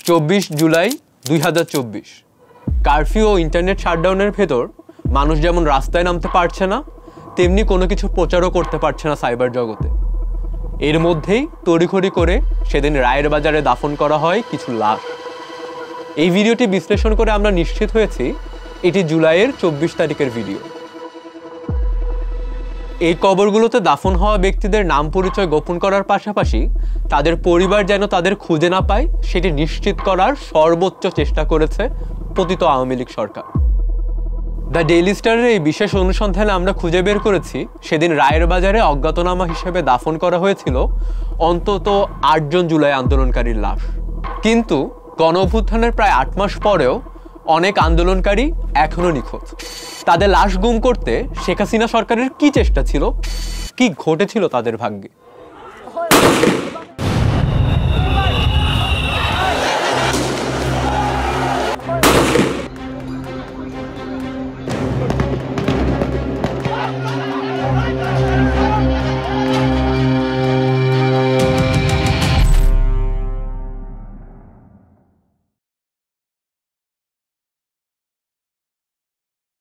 24 July 2024 curfew ও internet শাটডাউনের ভেতর মানুষ যেমন রাস্তায় নামতে পারছে না, তেমনি কোনো কিছু প্রচারও করতে পারছে না সাইবার জগতে। এর মধ্যেই তড়িঘড়ি করে সেদিন রায়ের বাজারে দাফন করা হয় কিছু লাশ। এই ভিডিওটি বিশ্লেষণ করে আমরা নিশ্চিত হয়েছি এটি জুলাইয়ের 24 তারিখের ভিডিও। এই কবরগুলোতে দাফন হওয়া ব্যক্তিদের নাম পরিচয় গোপন করার পাশাপাশি তাদের পরিবার যেন তাদের খুঁজে না পায় সেটি নিশ্চিত করার সর্বোচ্চ চেষ্টা করেছে পতিত আওয়ামী লীগ সরকার। দ্য ডেইলি স্টারের এই বিশেষ অনুসন্ধানে আমরা খুঁজে বের করেছি সেদিন রায়ের বাজারে অজ্ঞাতনামা হিসেবে দাফন করা হয়েছিল অন্তত 8 জন জুলাই আন্দোলনকারীর লাশ। কিন্তু গণ অভ্যুত্থানের প্রায় 8 মাস পরেও অনেক আন্দোলনকারী এখনো নিখোঁজ। তাদের লাশ গুম করতে শেখ হাসিনা সরকারের কি চেষ্টা ছিল, কি ঘটেছিল তাদের ভাগ্যে?